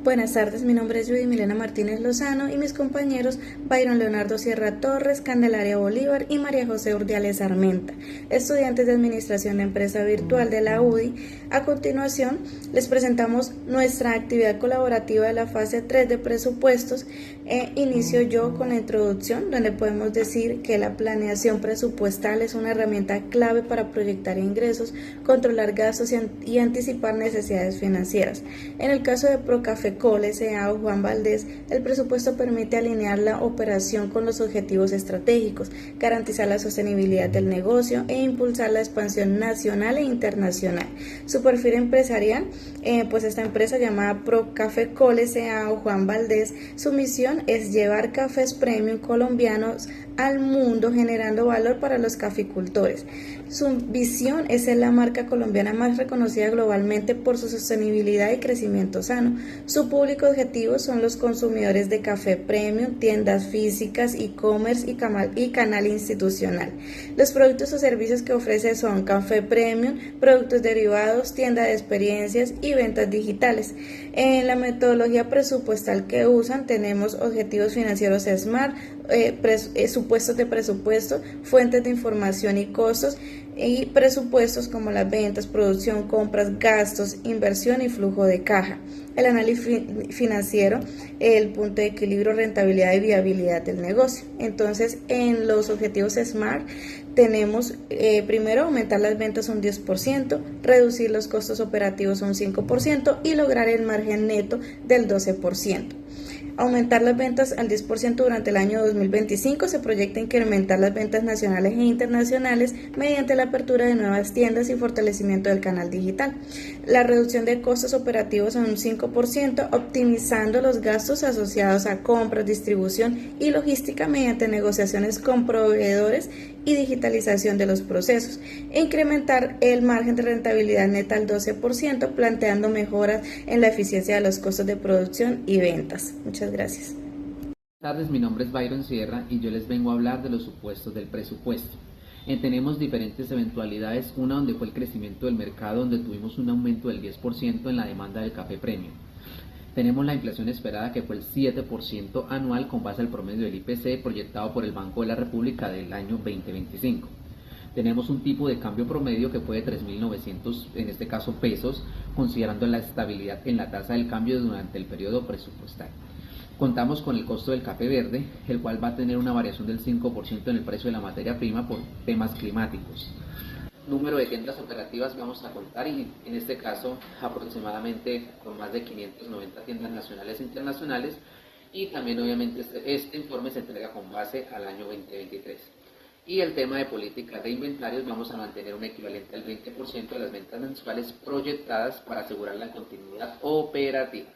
Buenas tardes, mi nombre es Judy Milena Martínez Lozano y mis compañeros Byron Leonardo Sierra Torres, Candelaria Bolívar y María José Urdiales Armenta, estudiantes de Administración de Empresa Virtual de la UDI. A continuación, les presentamos nuestra actividad colaborativa de la fase 3 de presupuestos. Inicio yo con la introducción, donde podemos decir que la planeación presupuestal es una herramienta clave para proyectar ingresos, controlar gastos y anticipar necesidades financieras. En el caso de Procafecol S.A. o Juan Valdez, el presupuesto permite alinear la operación con los objetivos estratégicos, garantizar la sostenibilidad del negocio e impulsar la expansión nacional e internacional. Su perfil empresarial, pues esta empresa llamada Procafecol S.A. o Juan Valdez, su misión es llevar cafés premium colombianos al mundo, generando valor para los caficultores. Su visión es ser la marca colombiana más reconocida globalmente por su sostenibilidad y crecimiento sano. Su público objetivo son los consumidores de café premium, tiendas físicas, e-commerce y canal institucional. Los productos o servicios que ofrece son café premium, productos derivados, tienda de experiencias y ventas digitales. En la metodología presupuestal que usan tenemos objetivos financieros SMART, supuestos de presupuesto, fuentes de información y costos, y presupuestos como las ventas, producción, compras, gastos, inversión y flujo de caja. El análisis financiero, el punto de equilibrio, rentabilidad y viabilidad del negocio. Entonces, en los objetivos SMART tenemos primero aumentar las ventas un 10%, reducir los costos operativos un 5% y lograr el margen neto del 12%. Aumentar las ventas al 10% durante el año 2025. Se proyecta incrementar las ventas nacionales e internacionales mediante la apertura de nuevas tiendas y fortalecimiento del canal digital. La reducción de costos operativos en un 5%, optimizando los gastos asociados a compras, distribución y logística mediante negociaciones con proveedores y digitalización de los procesos. E incrementar el margen de rentabilidad neta al 12%, planteando mejoras en la eficiencia de los costos de producción y ventas. Muchas gracias. Buenas tardes, mi nombre es Byron Sierra y yo les vengo a hablar de los supuestos del presupuesto. Tenemos diferentes eventualidades, una donde fue el crecimiento del mercado, donde tuvimos un aumento del 10% en la demanda del café premium. Tenemos la inflación esperada, que fue el 7% anual con base al promedio del IPC proyectado por el Banco de la República del año 2025. Tenemos un tipo de cambio promedio que fue de 3.900, en este caso pesos, considerando la estabilidad en la tasa del cambio durante el periodo presupuestal. Contamos con el costo del café verde, el cual va a tener una variación del 5% en el precio de la materia prima por temas climáticos. Número de tiendas operativas vamos a contar, y en este caso aproximadamente con más de 590 tiendas nacionales e internacionales, y también obviamente este informe se entrega con base al año 2023. Y el tema de políticas de inventarios, vamos a mantener un equivalente al 20% de las ventas mensuales proyectadas para asegurar la continuidad operativa.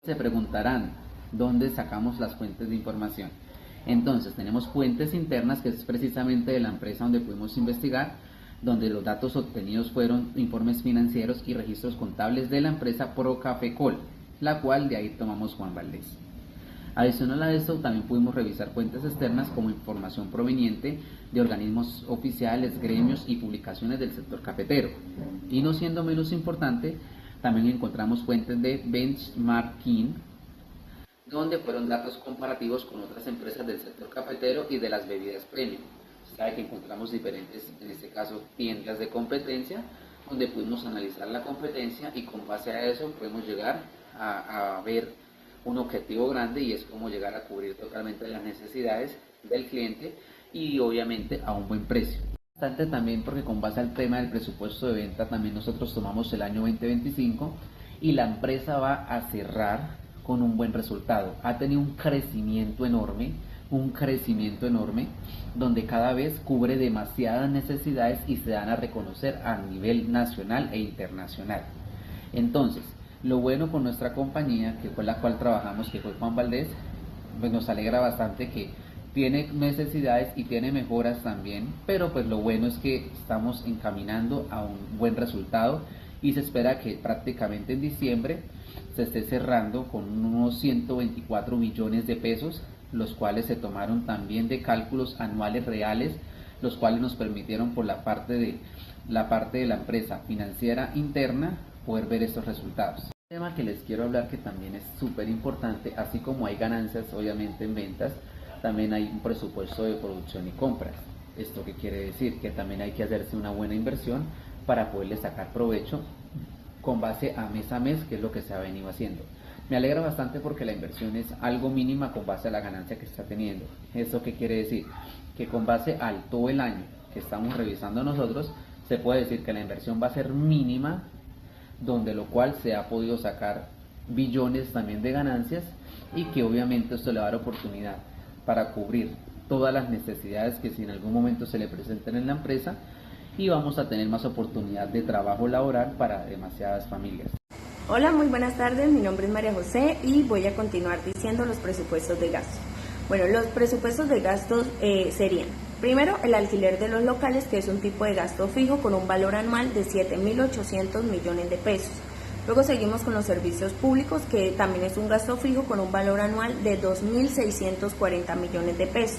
Se preguntarán, ¿dónde sacamos las fuentes de información? Entonces, tenemos fuentes internas, que es precisamente de la empresa donde pudimos investigar, donde los datos obtenidos fueron informes financieros y registros contables de la empresa Procafecol, la cual de ahí tomamos Juan Valdez. Adicional a esto, también pudimos revisar fuentes externas como información proveniente de organismos oficiales, gremios y publicaciones del sector cafetero. Y no siendo menos importante, también encontramos fuentes de benchmarking, donde fueron datos comparativos con otras empresas del sector cafetero y de las bebidas premium. Sabe que encontramos diferentes, en este caso, tiendas de competencia, donde pudimos analizar la competencia y con base a eso podemos llegar a ver un objetivo grande, y es cómo llegar a cubrir totalmente las necesidades del cliente y obviamente a un buen precio. Bastante también porque con base al tema del presupuesto de venta también nosotros tomamos el año 2025 y la empresa va a cerrar con un buen resultado. Ha tenido un crecimiento enorme, donde cada vez cubre demasiadas necesidades y se dan a reconocer a nivel nacional e internacional. Entonces, lo bueno con nuestra compañía, que fue la cual trabajamos, que fue Juan Valdez, pues nos alegra bastante que tiene necesidades y tiene mejoras también, pero pues lo bueno es que estamos encaminando a un buen resultado y se espera que prácticamente en diciembre se esté cerrando con unos 124 millones de pesos, los cuales se tomaron también de cálculos anuales reales, los cuales nos permitieron por la parte de la empresa financiera interna poder ver estos resultados. Tema que les quiero hablar que también es súper importante, así como hay ganancias obviamente en ventas, también hay un presupuesto de producción y compras. ¿Esto qué quiere decir? Que también hay que hacerse una buena inversión para poderle sacar provecho con base a mes, que es lo que se ha venido haciendo. Me alegra bastante porque la inversión es algo mínima con base a la ganancia que está teniendo. ¿Esto qué quiere decir? Que con base al todo el año que estamos revisando nosotros, se puede decir que la inversión va a ser mínima, donde lo cual se ha podido sacar billones también de ganancias, y que obviamente esto le va a dar oportunidad para cubrir todas las necesidades que si en algún momento se le presenten en la empresa, y vamos a tener más oportunidad de trabajo laboral para demasiadas familias. Hola, muy buenas tardes, mi nombre es María José y voy a continuar diciendo los presupuestos de gastos. Bueno, los presupuestos de gastos serían, primero, el alquiler de los locales, que es un tipo de gasto fijo con un valor anual de 7.800 millones de pesos. Luego seguimos con los servicios públicos, que también es un gasto fijo con un valor anual de 2.640 millones de pesos.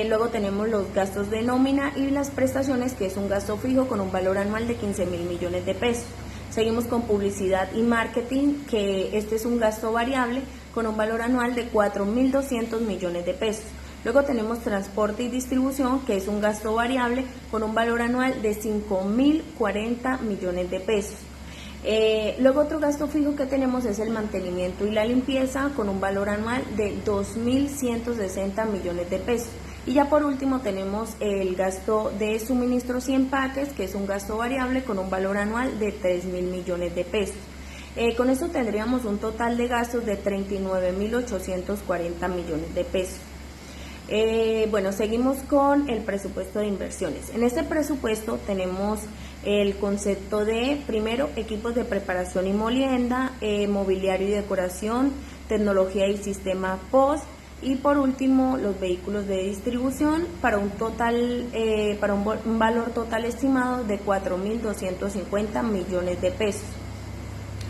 Luego tenemos los gastos de nómina y las prestaciones, que es un gasto fijo con un valor anual de 15.000 millones de pesos. Seguimos con publicidad y marketing, que este es un gasto variable con un valor anual de 4.200 millones de pesos. Luego tenemos transporte y distribución, que es un gasto variable con un valor anual de 5.040 millones de pesos. Luego otro gasto fijo que tenemos es el mantenimiento y la limpieza, con un valor anual de 2.160 millones de pesos. Y ya por último tenemos el gasto de suministros y empaques, que es un gasto variable con un valor anual de 3.000 millones de pesos. Con esto tendríamos un total de gastos de 39.840 millones de pesos. Bueno, seguimos con el presupuesto de inversiones. En este presupuesto tenemos el concepto de, primero, equipos de preparación y molienda, mobiliario y decoración, tecnología y sistema POS, y por último los vehículos de distribución, para un valor total estimado de 4.250 millones de pesos.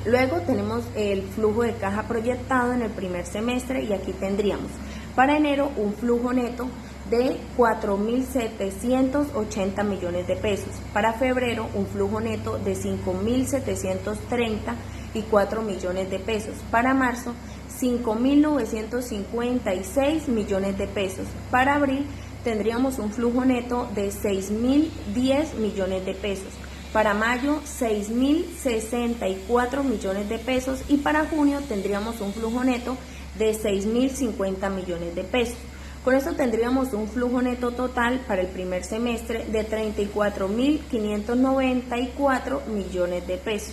Luego tenemos el flujo de caja proyectado en el primer semestre, y aquí tendríamos para enero un flujo neto de 4.780 millones de pesos. Para febrero un flujo neto de 5.734 millones de pesos. Para marzo 5.956 millones de pesos. Para abril tendríamos un flujo neto de 6.010 millones de pesos. Para mayo 6.064 millones de pesos, y para junio tendríamos un flujo neto de 6.050 millones de pesos. Con esto tendríamos un flujo neto total para el primer semestre de 34.594 millones de pesos.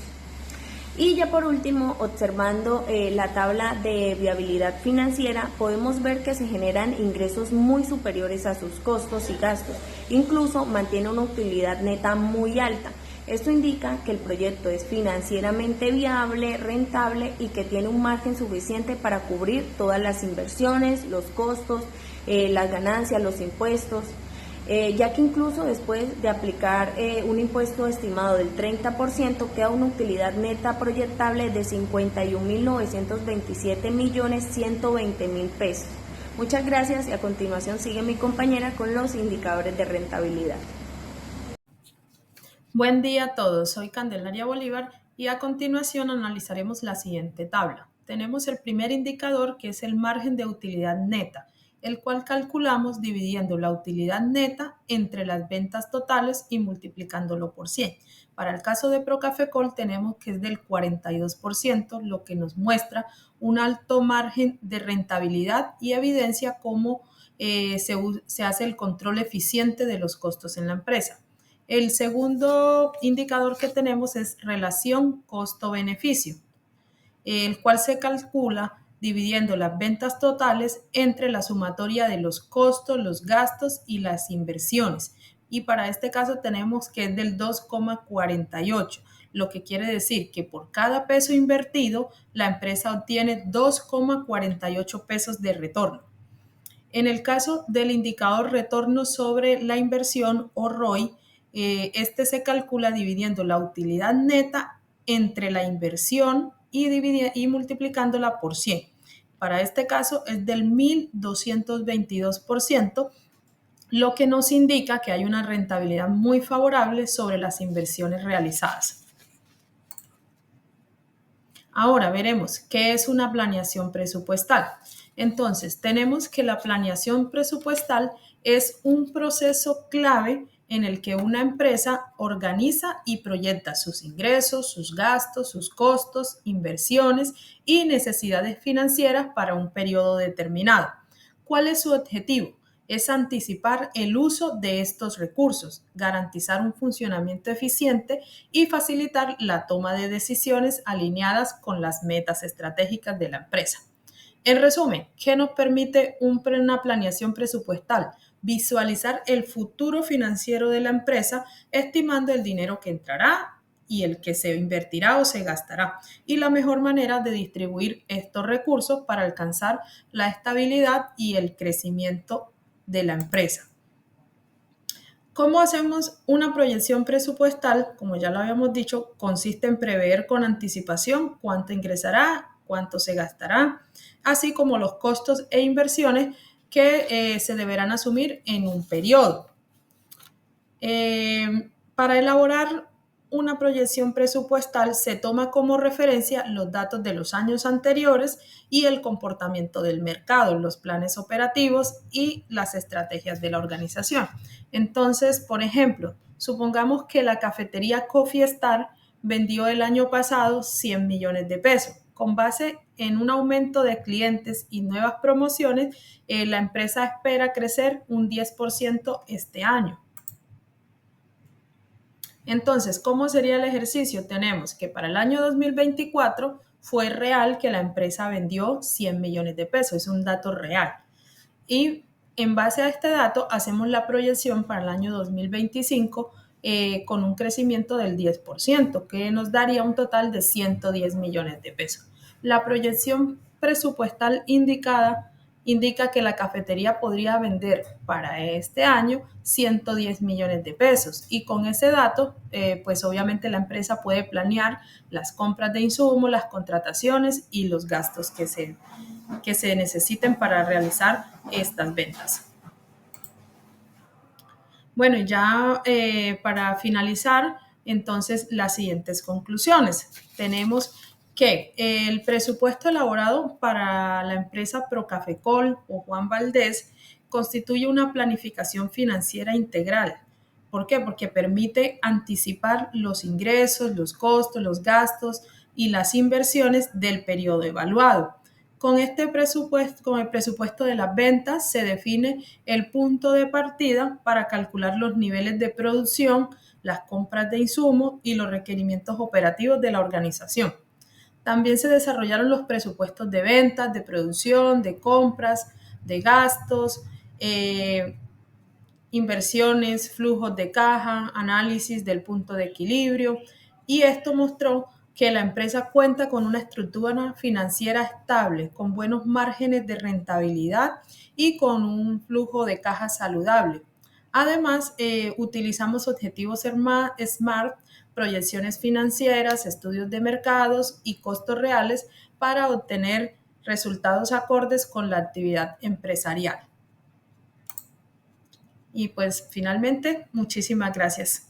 Y ya por último, observando la tabla de viabilidad financiera, podemos ver que se generan ingresos muy superiores a sus costos y gastos. Incluso mantiene una utilidad neta muy alta. Esto indica que el proyecto es financieramente viable, rentable, y que tiene un margen suficiente para cubrir todas las inversiones, los costos, las ganancias, los impuestos, ya que incluso después de aplicar un impuesto estimado del 30%, queda una utilidad neta proyectable de 51.927.120.000 pesos. Muchas gracias, y a continuación sigue mi compañera con los indicadores de rentabilidad. Buen día a todos, soy Candelaria Bolívar y a continuación analizaremos la siguiente tabla. Tenemos el primer indicador, que es el margen de utilidad neta, el cual calculamos dividiendo la utilidad neta entre las ventas totales y multiplicándolo por 100. Para el caso de Procafecol tenemos que es del 42%, lo que nos muestra un alto margen de rentabilidad y evidencia cómo se hace el control eficiente de los costos en la empresa. El segundo indicador que tenemos es relación costo-beneficio, el cual se calcula dividiendo las ventas totales entre la sumatoria de los costos, los gastos y las inversiones. Y para este caso tenemos que es del 2,48, lo que quiere decir que por cada peso invertido, la empresa obtiene 2,48 pesos de retorno. En el caso del indicador retorno sobre la inversión, o ROI, este se calcula dividiendo la utilidad neta entre la inversión y multiplicándola por 100. Para este caso es del 1.222%, lo que nos indica que hay una rentabilidad muy favorable sobre las inversiones realizadas. Ahora veremos qué es una planeación presupuestal. Entonces, tenemos que la planeación presupuestal es un proceso clave en el que una empresa organiza y proyecta sus ingresos, sus gastos, sus costos, inversiones y necesidades financieras para un periodo determinado. ¿Cuál es su objetivo? Es anticipar el uso de estos recursos, garantizar un funcionamiento eficiente y facilitar la toma de decisiones alineadas con las metas estratégicas de la empresa. En resumen, ¿qué nos permite una planeación presupuestal? Visualizar el futuro financiero de la empresa, estimando el dinero que entrará y el que se invertirá o se gastará, y la mejor manera de distribuir estos recursos para alcanzar la estabilidad y el crecimiento de la empresa. ¿Cómo hacemos una proyección presupuestal? Como ya lo habíamos dicho, consiste en prever con anticipación cuánto ingresará, cuánto se gastará, así como los costos e inversiones que se deberán asumir en un periodo. Para elaborar una proyección presupuestal se toma como referencia los datos de los años anteriores y el comportamiento del mercado, los planes operativos y las estrategias de la organización. Entonces, por ejemplo, supongamos que la cafetería Coffee Star vendió el año pasado 100 millones de pesos. Con base en un aumento de clientes y nuevas promociones, la empresa espera crecer un 10% este año. Entonces, ¿cómo sería el ejercicio? Tenemos que para el año 2024 fue real que la empresa vendió 100 millones de pesos, es un dato real. Y en base a este dato hacemos la proyección para el año 2025 con un crecimiento del 10%, que nos daría un total de 110 millones de pesos. La proyección presupuestal indica que la cafetería podría vender para este año 110 millones de pesos y con ese dato, pues obviamente la empresa puede planear las compras de insumos, las contrataciones y los gastos que se necesiten para realizar estas ventas. Bueno, ya para finalizar, entonces las siguientes conclusiones. Tenemos que el presupuesto elaborado para la empresa Procafecol o Juan Valdez constituye una planificación financiera integral. ¿Por qué? Porque permite anticipar los ingresos, los costos, los gastos y las inversiones del periodo evaluado. Con el presupuesto de las ventas, se define el punto de partida para calcular los niveles de producción, las compras de insumos y los requerimientos operativos de la organización. También se desarrollaron los presupuestos de ventas, de producción, de compras, de gastos, inversiones, flujos de caja, análisis del punto de equilibrio, y esto mostró que la empresa cuenta con una estructura financiera estable, con buenos márgenes de rentabilidad y con un flujo de caja saludable. Además, utilizamos objetivos SMART, proyecciones financieras, estudios de mercados y costos reales para obtener resultados acordes con la actividad empresarial. Y pues finalmente, muchísimas gracias.